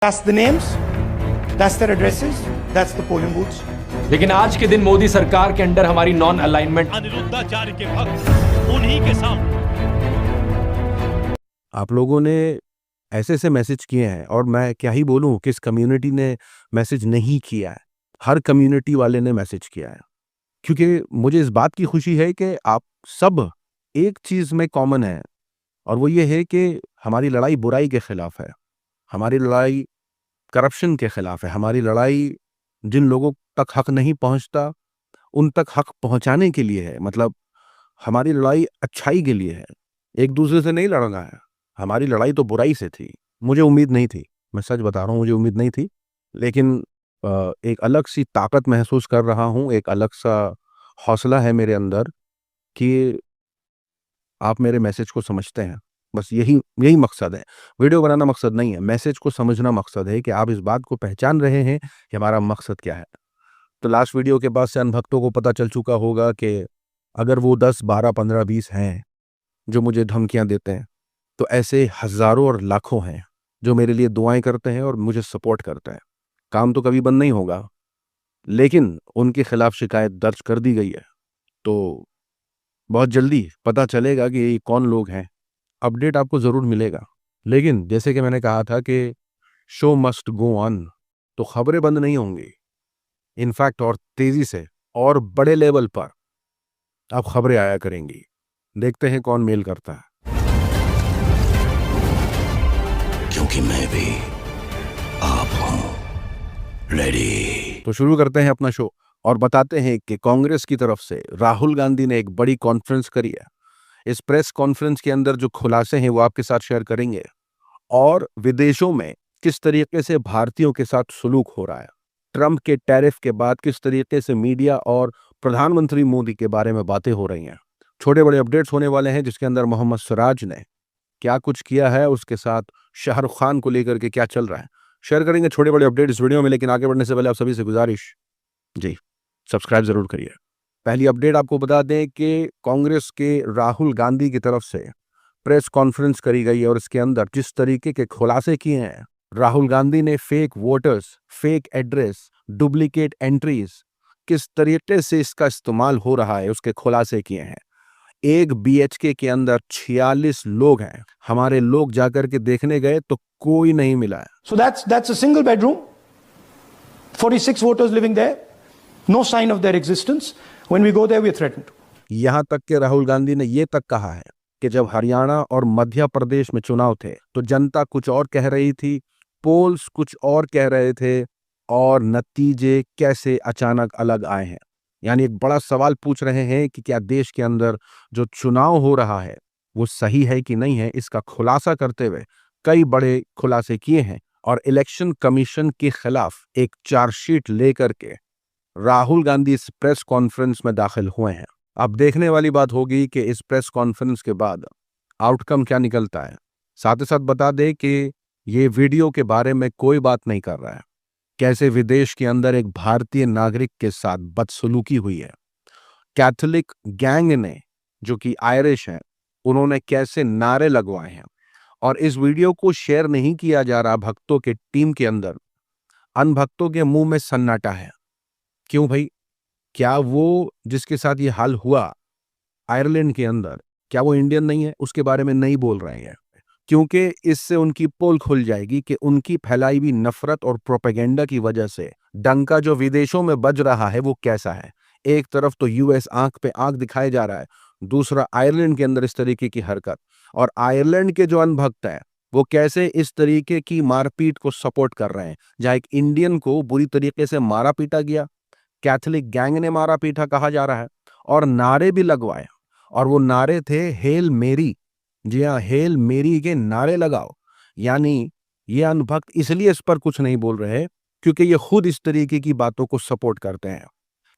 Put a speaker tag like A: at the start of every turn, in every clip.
A: That's the names, that's their addresses, that's the polling booths.
B: लेकिन आज के दिन मोदी सरकार के अंडर हमारी नॉन अलाइनमेंट
C: अनिरुद्धाचार्य के भक्त उन्हीं के सामने
D: आप लोगों ने ऐसे ऐसे मैसेज किए हैं और मैं क्या ही बोलूं, किस कम्युनिटी ने मैसेज नहीं किया है। हर कम्युनिटी वाले ने मैसेज किया है, क्योंकि मुझे इस बात की खुशी है कि आप सब एक चीज में कॉमन है, और वो ये है कि हमारी लड़ाई बुराई के खिलाफ है, हमारी लड़ाई करप्शन के खिलाफ है, हमारी लड़ाई जिन लोगों तक हक नहीं पहुंचता उन तक हक पहुंचाने के लिए है। मतलब हमारी लड़ाई अच्छाई के लिए है, एक दूसरे से नहीं लड़ना है। हमारी लड़ाई तो बुराई से थी। मुझे उम्मीद नहीं थी, मैं सच बता रहा हूँ, मुझे उम्मीद नहीं थी, लेकिन एक अलग सी ताकत महसूस कर रहा हूँ, एक अलग सा हौसला है मेरे अंदर कि आप मेरे मैसेज को समझते हैं। बस यही मकसद है। वीडियो बनाना मकसद नहीं है, मैसेज को समझना मकसद है कि आप इस बात को पहचान रहे हैं कि हमारा मकसद क्या है। तो लास्ट वीडियो के बाद से अनभक्तों को पता चल चुका होगा कि अगर वो 10, 12, 15, 20 हैं जो मुझे धमकियां देते हैं, तो ऐसे हजारों और लाखों हैं जो मेरे लिए दुआएं करते हैं और मुझे सपोर्ट करते हैं। काम तो कभी बंद नहीं होगा, लेकिन उनके खिलाफ शिकायत दर्ज कर दी गई है, तो बहुत जल्दी पता चलेगा कि ये कौन लोग हैं। अपडेट आपको जरूर मिलेगा। लेकिन जैसे कि मैंने कहा था कि शो मस्ट गो ऑन, तो खबरें बंद नहीं होंगी। इनफैक्ट और तेजी से और बड़े लेवल पर अब खबरें आया करेंगी। देखते हैं कौन मेल करता है।
C: क्योंकि मैं भी आप हूं रेडी।
D: तो शुरू करते हैं अपना शो और बताते हैं कि कांग्रेस की तरफ से राहुल गांधी ने एक बड़ी कॉन्फ्रेंस करी है। इस प्रेस कॉन्फ्रेंस के अंदर जो खुलासे हैं वो आपके साथ शेयर करेंगे, और विदेशों में किस तरीके से भारतीयों के साथ सुलूक हो रहा है, ट्रंप के टैरिफ के बाद किस तरीके से मीडिया और प्रधानमंत्री मोदी के बारे में बातें हो रही हैं। छोटे बड़े अपडेट्स होने वाले हैं, जिसके अंदर मोहम्मद सिराज ने क्या कुछ किया है, उसके साथ शाहरुख खान को लेकर के क्या चल रहा है, शेयर करेंगे छोटे बड़े अपडेट इस वीडियो में। लेकिन आगे बढ़ने से पहले आप सभी से गुजारिश, जी सब्सक्राइब जरूर करिए। पहली अपडेट आपको बता दें कि कांग्रेस के राहुल गांधी की तरफ से प्रेस कॉन्फ्रेंस करी गई है, और इसके अंदर जिस तरीके के खुलासे किए हैं, राहुल गांधी ने fake voters, fake address, duplicate entries, किस तरीके से इसका इस्तेमाल हो रहा है, उसके खुलासे किए हैं। एक बीएचके के अंदर 46 लोग हैं। हमारे लोग जाकर के देखने गए तो कोई नहीं मिला है।
A: So that's a single bedroom, 46 voters living there, no sign of their existence. When we go there, we are threatened.
D: यहां तक कि राहुल गांधी ने यह तक कहा है कि जब हरियाणा और मध्य प्रदेश में चुनाव थे तो जनता कुछ और कह रही थी, पोल्स कुछ और कह रहे थे, और नतीजे कैसे अचानक अलग आए हैं। यानी एक बड़ा सवाल पूछ रहे हैं कि क्या देश के अंदर जो चुनाव हो रहा है वो सही है कि नहीं है। इसका खुलासा करते हुए कई बड़े खुलासे किए हैं, और इलेक्शन कमीशन के खिलाफ एक चार्जशीट लेकर के राहुल गांधी इस प्रेस कॉन्फ्रेंस में दाखिल हुए हैं। अब देखने वाली बात होगी कि इस प्रेस कॉन्फ्रेंस के बाद आउटकम क्या निकलता है। साथ ही साथ बता दें कि ये वीडियो के बारे में कोई बात नहीं कर रहा है, कैसे विदेश के अंदर एक भारतीय नागरिक के साथ बदसलूकी हुई है। कैथोलिक गैंग ने, जो कि आयरिश है, उन्होंने कैसे नारे लगवाए हैं, और इस वीडियो को शेयर नहीं किया जा रहा भक्तों के टीम के अंदर। अनभक्तों के मुंह में सन्नाटा है। क्यों भाई? क्या वो जिसके साथ ये हाल हुआ आयरलैंड के अंदर, क्या वो इंडियन नहीं है? उसके बारे में नहीं बोल रहे हैं, क्योंकि इससे उनकी पोल खुल जाएगी कि उनकी फैलाई हुई नफरत और प्रोपेगेंडा की वजह से डंका जो विदेशों में बज रहा है वो कैसा है। एक तरफ तो यूएस आंख पे आंख दिखाए जा रहा है, दूसरा आयरलैंड के अंदर इस तरीके की हरकत, और आयरलैंड के जो अनभक्त हैं वो कैसे इस तरीके की मारपीट को सपोर्ट कर रहे हैं। जहां एक इंडियन को बुरी तरीके से मारा पीटा गया, कैथोलिक गैंग ने मारा पीटा कहा जा रहा है, और नारे भी लगवाए, और वो नारे थे हेल मेरी। जी हाँ, हेल मेरी के नारे लगाओ। यानी ये अनभक्त इसलिए इस पर कुछ नहीं बोल रहे क्योंकि ये खुद इस तरीके की बातों को सपोर्ट करते हैं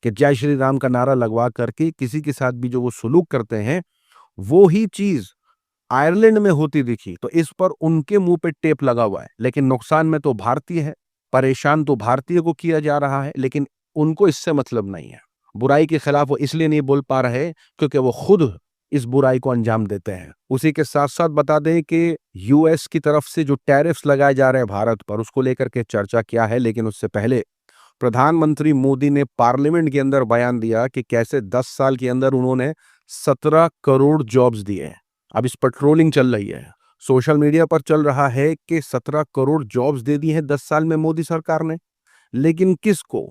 D: कि जय श्री राम का नारा लगवा करके किसी के साथ भी जो वो सुलूक करते हैं, वो ही चीज आयरलैंड में होती दिखी, तो इस पर उनके मुंह पे टेप लगा हुआ है। लेकिन नुकसान में तो भारतीय है, परेशान तो भारतीय को किया जा रहा है, लेकिन उनको इससे मतलब नहीं है। बुराई के खिलाफ वो इसलिए नहीं बोल पा रहे क्योंकि वो खुद इस बुराई को अंजाम देते हैं। उसी के साथ साथ बता दें कि यूएस की तरफ से जो टैरिफ्स लगाए जा रहे हैं भारत पर, उसको लेकर के चर्चा क्या है। लेकिन उससे पहले प्रधानमंत्री मोदी ने पार्लियामेंट के अंदर बयान दिया कि कैसे 10 साल के अंदर उन्होंने 17 करोड़ जॉब्स दिए हैं। अब इस पर ट्रोलिंग चल रही है, सोशल मीडिया पर चल रहा है कि 17 करोड़ जॉब्स दे दी हैं 10 साल में मोदी सरकार ने। लेकिन किसको,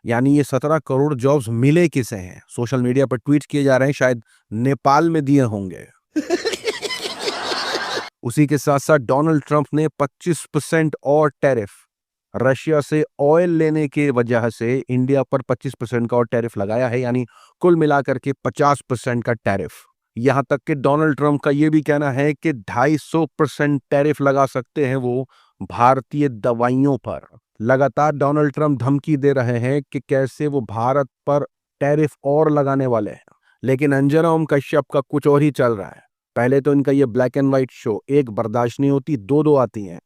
D: यानी ये 17 करोड़ जॉब्स मिले किसे हैं? सोशल मीडिया पर ट्वीट किए जा रहे हैं शायद नेपाल में दिए होंगे। उसी के साथ साथ डोनाल्ड ट्रंप ने 25% और टैरिफ रशिया से ऑयल लेने की वजह से इंडिया पर 25% का और टैरिफ लगाया है, यानी कुल मिलाकर के 50% का टैरिफ। यहां तक कि डोनाल्ड ट्रंप का यह भी कहना है कि 250% टैरिफ लगा सकते हैं वो भारतीय दवाइयों पर। लगातार डोनाल्ड ट्रंप धमकी दे रहे हैं कि कैसे वो भारत पर टैरिफ और लगाने वाले हैं। लेकिन अंजना ओम कश्यप का कुछ और ही चल रहा है। पहले तो इनका ये ब्लैक एंड व्हाइट शो एक बर्दाश्त नहीं होती, दो आती हैं।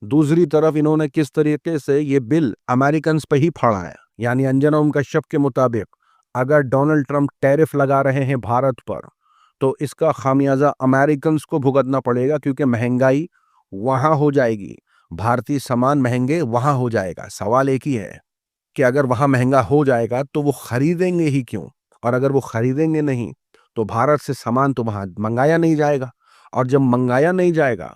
D: दूसरी तरफ इन्होंने किस तरीके से ये बिल अमेरिकन पे ही फाड़ा है। यानी अंजना ओम कश्यप के मुताबिक अगर डोनाल्ड ट्रंप टैरिफ लगा रहे हैं भारत पर, तो इसका खामियाजा अमेरिकन को भुगतना पड़ेगा, क्योंकि महंगाई वहां हो जाएगी, भारतीय सामान महंगे वहां हो जाएगा। सवाल एक ही है कि अगर वहां महंगा हो जाएगा तो वो खरीदेंगे ही क्यों, और अगर वो खरीदेंगे नहीं तो भारत से सामान तो वहां मंगाया नहीं जाएगा, और जब मंगाया नहीं जाएगा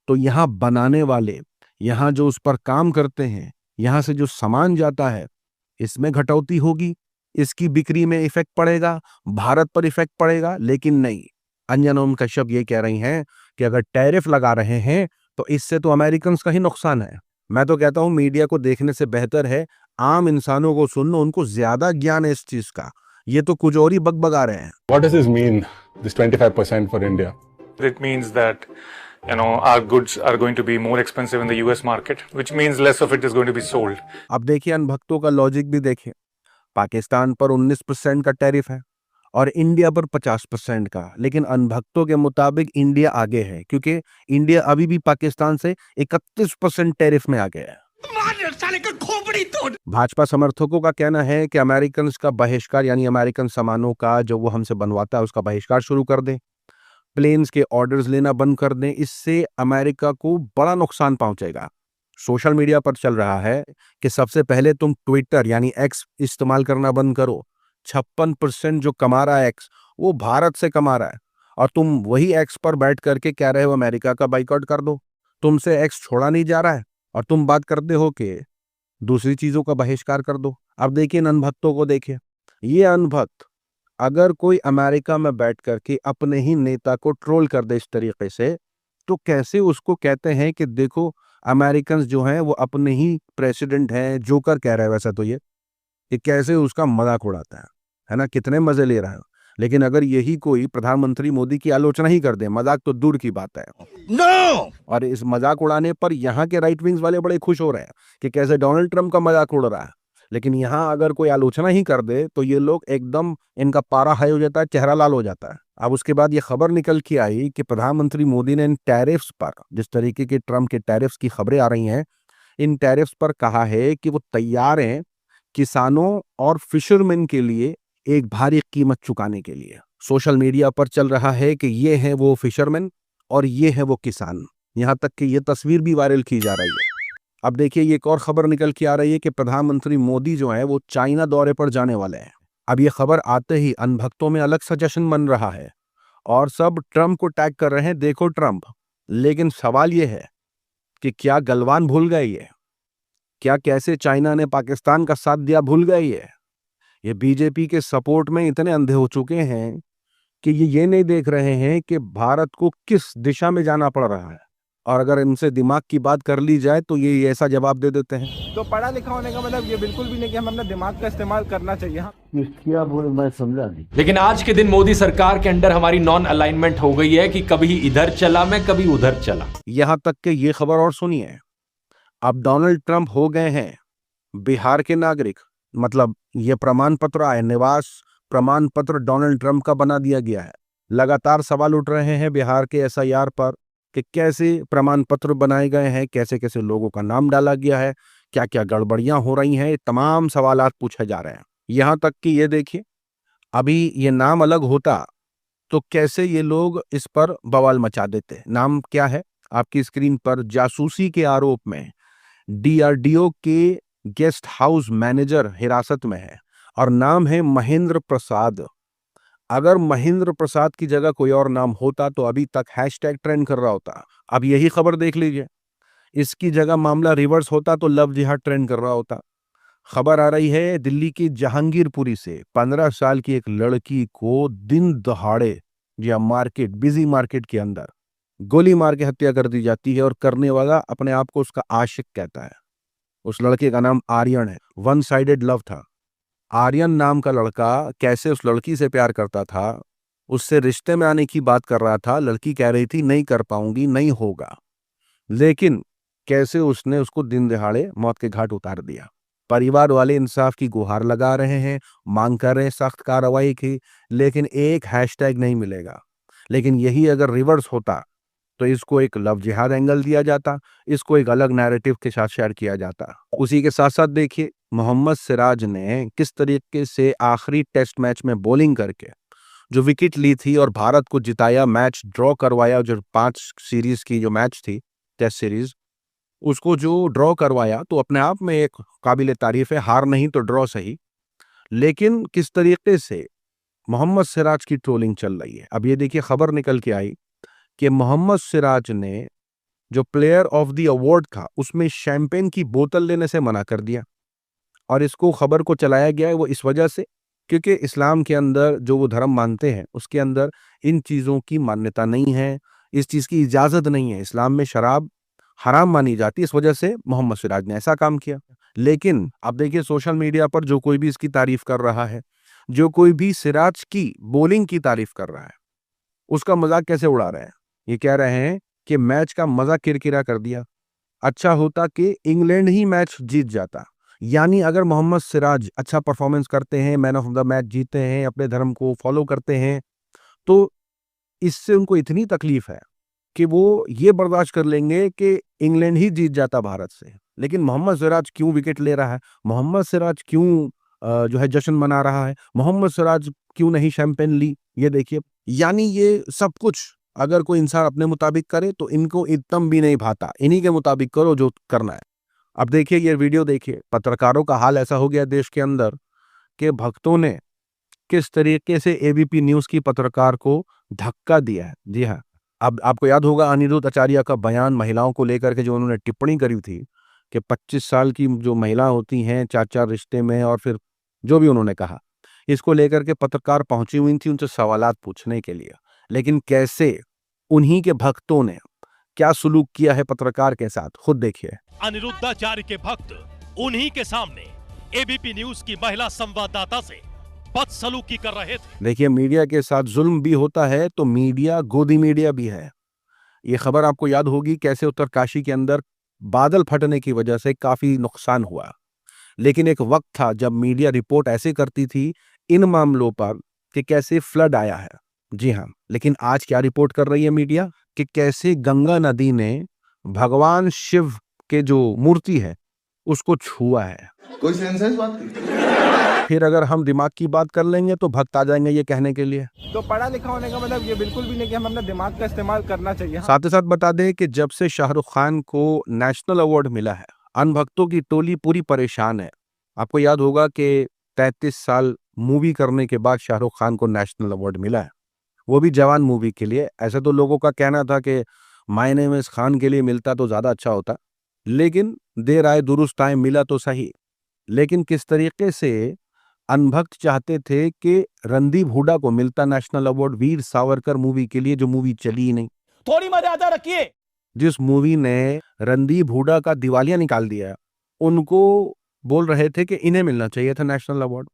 D: तो यहाँ बनाने वाले, यहाँ जो उस पर काम करते हैं, यहाँ से जो सामान जाता है, इसमें घटौती होगी, इसकी बिक्री में इफेक्ट पड़ेगा, भारत पर इफेक्ट पड़ेगा। लेकिन नहीं, अंजना ओम कश्यप ये कह रही हैं कि अगर टैरिफ लगा रहे हैं तो इससे तो अमेरिकन का ही नुकसान है। मैं तो कहता हूं मीडिया को देखने से बेहतर है आम इंसानों को सुनना, उनको ज्यादा ज्ञान है इस चीज का। ये तो कुछ और ही बकबगा रहे हैं।
E: What does this mean, this 25% for India?
F: It means that, our goods are going to be more expensive in the US market, which means less of it is going to be sold.
D: अब देखिए अनभक्तों का logic भी देखिए। पाकिस्तान पर 19% का tariff है और India पर 50% का, लेकिन अनभक्तों के मुताबिक इंडिया आगे है, क्योंकि इंडिया अभी भी पाकिस्तान से 31% टैरिफ में आ गया है। भाजपा समर्थकों का कहना है कि अमेरिकन का बहिष्कार, यानी अमेरिकन सामानों का जो वो हमसे बनवाता है उसका बहिष्कार शुरू कर दें, प्लेन्स के ऑर्डर्स लेना बंद कर दें। इससे अमेरिका को बड़ा नुकसान पहुंचेगा। सोशल मीडिया पर चल रहा है कि सबसे पहले तुम ट्विटर यानी एक्स इस्तेमाल करना बंद करो। 56% जो कमा रहा है एक्स, वो भारत से कमा रहा है, और तुम वही एक्स पर बैठ करके कह रहे हो अमेरिका का बाइकआउट कर दो। तुमसे एक्स छोड़ा नहीं जा रहा है और तुम बात करते हो कि दूसरी चीजों का बहिष्कार कर दो। अब देखिए इन अनभक्तों को, देखिए ये अनभक्त अगर कोई अमेरिका में बैठ करके अपने ही नेता को ट्रोल कर दे इस तरीके से, तो कैसे उसको कहते हैं कि देखो अमेरिकन जो हैं वो अपने ही प्रेसिडेंट हैं, जोकर कह रहा है वैसा तो ये कैसे उसका मजाक उड़ाता है ना, कितने मजे ले रहा है। लेकिन अगर यही कोई प्रधानमंत्री मोदी की आलोचना ही कर दे, मजाक तो दूर की बात है।
C: No!
D: और इस मजाक उड़ाने पर यहाँ के राइट विंग्स वाले बड़े खुश हो रहे हैं कि कैसे डोनाल्ड ट्रंप का मजाक उड़ रहा है। लेकिन यहाँ अगर कोई आलोचना ही कर दे तो ये लोग एकदम, इनका पारा हाई हो जाता है, चेहरा लाल हो जाता है। अब उसके बाद ये खबर निकल के आई कि प्रधानमंत्री मोदी ने इन टैरिफ्स पर, जिस तरीके के ट्रंप के टैरिफ्स की खबरें आ रही हैं, इन टैरिफ्स पर कहा है कि वो तैयार हैं किसानों और फिशरमैन के लिए एक भारी कीमत चुकाने के लिए। सोशल मीडिया पर चल रहा है कि ये है वो फिशरमैन और ये है वो किसान, यहाँ तक कि ये तस्वीर भी वायरल की जा रही है। अब देखिए ये एक और खबर निकल के आ रही है कि प्रधानमंत्री मोदी जो है वो चाइना दौरे पर जाने वाले हैं। अब ये खबर आते ही अनभक्तों में अलग सा जश्न बन रहा है और सब ट्रंप को टैग कर रहे हैं, देखो ट्रंप। लेकिन सवाल ये है कि क्या गलवान भूल गए ये? क्या कैसे चाइना ने पाकिस्तान का साथ दिया भूल गए ये बीजेपी के सपोर्ट में इतने अंधे हो चुके हैं कि ये नहीं देख रहे हैं कि भारत को किस दिशा में जाना पड़ रहा है। और अगर इनसे दिमाग की बात कर ली जाए तो ये ऐसा जवाब दे देते हैं।
G: तो पढ़ा लिखा होने का मतलब ये बिल्कुल भी नहीं कि हम अपने दिमाग का इस्तेमाल करना चाहिए।
C: क्या बोले मैं समझा नहीं।
B: लेकिन आज के दिन मोदी सरकार के अंडर हमारी नॉन अलाइनमेंट हो गई है कि कभी इधर चला मैं, कभी उधर चला।
D: यहां तक कि ये खबर और सुनिए, अब डोनाल्ड ट्रंप हो गए हैं बिहार के नागरिक। मतलब ये प्रमाण पत्र आए, निवास प्रमाण पत्र डोनाल्ड ट्रंप का बना दिया गया है। लगातार सवाल उठ रहे हैं बिहार के एसआईआर पर कि कैसे प्रमाण पत्र बनाए गए हैं, कैसे कैसे लोगों का नाम डाला गया है, क्या क्या गड़बड़ियां हो रही हैं, तमाम सवालात पूछे जा रहे हैं। यहां तक कि ये देखिए, अभी ये नाम अलग होता तो कैसे ये लोग इस पर बवाल मचा देते। नाम क्या है आपकी स्क्रीन पर। जासूसी के आरोप में डीआरडीओ के गेस्ट हाउस मैनेजर हिरासत में है और नाम है महेंद्र प्रसाद। अगर महेंद्र प्रसाद की जगह कोई और नाम होता तो अभी तक हैशटैग ट्रेंड कर रहा होता। अब यही खबर देख लीजिए, इसकी जगह मामला रिवर्स होता तो लव जिहाद ट्रेंड कर रहा होता। खबर आ रही है दिल्ली की जहांगीरपुरी से 15 साल की एक लड़की को दिन दहाड़े या मार्केट, बिजी मार्केट के अंदर गोली मार के हत्या कर दी जाती है और करने वाला अपने आप को उसका आशिक कहता है। उस लड़के का नाम आर्यन है। वन साइडेड लव था। आर्यन नाम का लड़का कैसे उस लड़की से प्यार करता था, उससे रिश्ते में आने की बात कर रहा था। लड़की कह रही थी नहीं कर पाऊंगी, नहीं होगा, लेकिन कैसे उसने उसको दिन दहाड़े मौत के घाट उतार दिया। परिवार वाले इंसाफ की गुहार लगा रहे हैं, मांग कर रहे हैं सख्त कार्रवाई की, लेकिन एक हैशटैग नहीं मिलेगा। लेकिन यही अगर रिवर्स होता तो इसको एक लव जिहाद एंगल दिया जाता, इसको एक अलग नैरेटिव के साथ शेयर किया जाता। उसी के साथ साथ देखिए मोहम्मद सिराज ने किस तरीके से आखिरी टेस्ट मैच में बॉलिंग करके जो विकेट ली थी और भारत को जिताया, मैच ड्रॉ करवाया। जो 5 सीरीज की जो मैच थी, टेस्ट सीरीज, उसको जो ड्रॉ करवाया तो अपने आप में एक काबिल तारीफ है। हार नहीं तो ड्रॉ सही, लेकिन किस तरीके से मोहम्मद सिराज की ट्रोलिंग चल रही है। अब ये देखिए खबर निकल के आई कि मोहम्मद सिराज ने जो प्लेयर ऑफ द अवार्ड था उसमें शैंपेन की बोतल लेने से मना कर दिया। और इसको खबर को चलाया गया है वो इस वजह से क्योंकि इस्लाम के अंदर जो वो धर्म मानते हैं उसके अंदर इन चीज़ों की मान्यता नहीं है, इस चीज़ की इजाज़त नहीं है। इस्लाम में शराब हराम मानी जाती है, इस वजह से मोहम्मद सिराज ने ऐसा काम किया। लेकिन अब देखिए सोशल मीडिया पर जो कोई भी इसकी तारीफ कर रहा है, जो कोई भी सिराज की बॉलिंग की तारीफ कर रहा है, उसका मजाक कैसे उड़ा रहे हैं। ये कह रहे हैं कि मैच का मजा किरकिरा कर दिया। अच्छा होता कि इंग्लैंड ही मैच जीत जाता। यानी अगर मोहम्मद सिराज अच्छा परफॉर्मेंस करते हैं, मैन ऑफ द मैच जीते हैं, अपने धर्म को फॉलो करते हैं, तो इससे उनको इतनी तकलीफ है कि वो ये बर्दाश्त कर लेंगे कि इंग्लैंड ही जीत जाता भारत से। लेकिन मोहम्मद सिराज क्यों विकेट ले रहा है, मोहम्मद सिराज क्यों जो है जश्न मना रहा है, मोहम्मद सिराज क्यों नहीं शैंपेन ली, ये देखिए। यानी ये सब कुछ अगर कोई इंसान अपने मुताबिक करे तो इनको इतम भी नहीं भाता। इन्हीं के मुताबिक करो जो करना है। अब देखिए ये वीडियो देखिए, पत्रकारों का हाल ऐसा हो गया देश के अंदर कि भक्तों ने किस तरीके से एबीपी न्यूज की पत्रकार को धक्का दिया है। जी हाँ, अब आपको याद होगा अनिरुद्ध आचार्य का बयान महिलाओं को लेकर के जो उन्होंने टिप्पणी करी थी कि 25 साल की जो महिला होती हैं 4 रिश्ते में, और फिर जो भी उन्होंने कहा, इसको लेकर के पत्रकार पहुंची हुई थी उनसे सवालात पूछने के लिए। लेकिन कैसे उन्हीं के भक्तों ने क्या सुलूक किया है पत्रकार के साथ, खुद देखिए।
H: अनिरुद्धाचार्य के भक्त उन्हीं के सामने एबीपी न्यूज की महिला संवाददाता से बदसलूकी कर रहे थे।
D: देखिए मीडिया के साथ जुल्म भी होता है तो मीडिया गोदी मीडिया भी है। ये खबर आपको याद होगी कैसे उत्तरकाशी के अंदर बादल फटने की वजह से काफी नुकसान हुआ। लेकिन एक वक्त था जब मीडिया रिपोर्ट ऐसे करती थी इन मामलों पर कि कैसे फ्लड आया है। जी हाँ, लेकिन आज क्या रिपोर्ट कर रही है मीडिया कि कैसे गंगा नदी ने भगवान शिव के जो मूर्ति है उसको छुआ है।
I: कोई सेंस है इस बात की?
D: फिर अगर हम दिमाग की बात कर लेंगे तो भक्त आ जाएंगे ये कहने के लिए।
G: तो पढ़ा लिखा होने का मतलब ये बिल्कुल भी नहीं कि हमें अपना दिमाग का इस्तेमाल करना चाहिए।
D: साथ ही साथ बता दें कि जब से शाहरुख खान को नेशनल अवार्ड मिला है, अनभक्तों की टोली पूरी परेशान है। आपको याद होगा कि 33 साल मूवी करने के बाद शाहरुख खान को नेशनल अवार्ड मिला है, वो भी जवान मूवी के लिए। ऐसे तो लोगों का कहना था कि माय नेम इज खान के लिए मिलता तो ज्यादा अच्छा होता, लेकिन देर आए दुरुस्त टाइम मिला तो सही। लेकिन किस तरीके से अनभक्त चाहते थे कि रणदीप हुड्डा को मिलता national award Veer Savarkar movie के लिए, जो मूवी चली ही नहीं।
H: थोड़ी मर्यादा रखिए।
D: जिस मूवी ने रणदीप हुड्डा का दिवालिया निकाल दिया, उनको बोल रहे थे कि इन्हें मिलना चाहिए था नेशनल अवार्ड।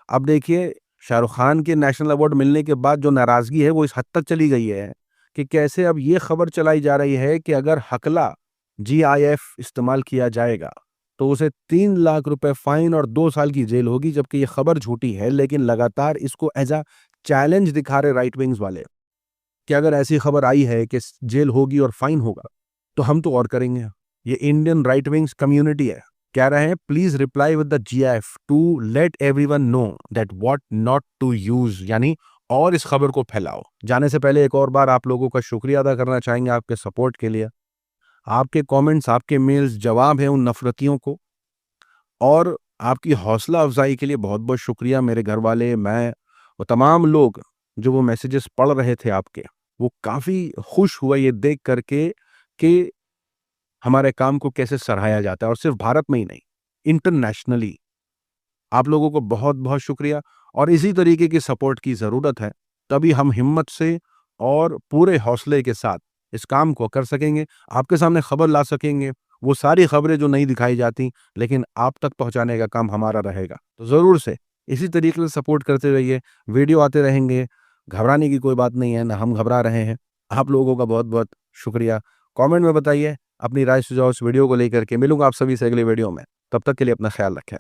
D: अब देखिए शाहरुख खान के नेशनल अवार्ड मिलने के बाद जो नाराजगी है वो इस हद तक चली गई है कि कैसे अब ये खबर चलाई जा रही है कि अगर हकला GIF इस्तेमाल किया जाएगा तो उसे 3 लाख रुपए फाइन और 2 साल की जेल होगी। जबकि ये खबर झूठी है, लेकिन लगातार इसको एज अ चैलेंज दिखा रहे राइट विंग्स वाले कि अगर ऐसी खबर आई है कि जेल होगी और फाइन होगा तो हम तो और करेंगे। ये इंडियन राइट विंग्स कम्युनिटी है, कह रहे हैं please reply with the GIF to let everyone know that what not to use, यानी और इस खबर को फैलाओ। जाने से पहले एक और बार आप लोगों का शुक्रिया अदा करना चाहेंगे आपके सपोर्ट के लिए। आपके कमेंट्स, आपके मेल्स जवाब हैं उन नफरतियों को, और आपकी हौसला अफजाई के लिए बहुत बहुत शुक्रिया। मेरे घर वाले, मैं, वो तमाम लोग जो वो मैसेजेस पढ़ रहे थे आपके, वो काफ़ी खुश हुआ ये देख करके कि हमारे काम को कैसे सराहाया जाता है, और सिर्फ भारत में ही नहीं, इंटरनेशनली। आप लोगों को बहुत बहुत शुक्रिया, और इसी तरीके की सपोर्ट की ज़रूरत है, तभी हम हिम्मत से और पूरे हौसले के साथ इस काम को कर सकेंगे, आपके सामने खबर ला सकेंगे, वो सारी खबरें जो नहीं दिखाई जाती लेकिन आप तक पहुंचाने का काम हमारा रहेगा। तो ज़रूर से इसी तरीके से सपोर्ट करते रहिए, वीडियो आते रहेंगे, घबराने की कोई बात नहीं है, ना हम घबरा रहे हैं। आप लोगों का बहुत बहुत शुक्रिया। कमेंट में बताइए अपनी राय सुझाव इस वीडियो को लेकर के। मिलूंगा आप सभी से अगले वीडियो में, तब तक के लिए अपना ख्याल रखें।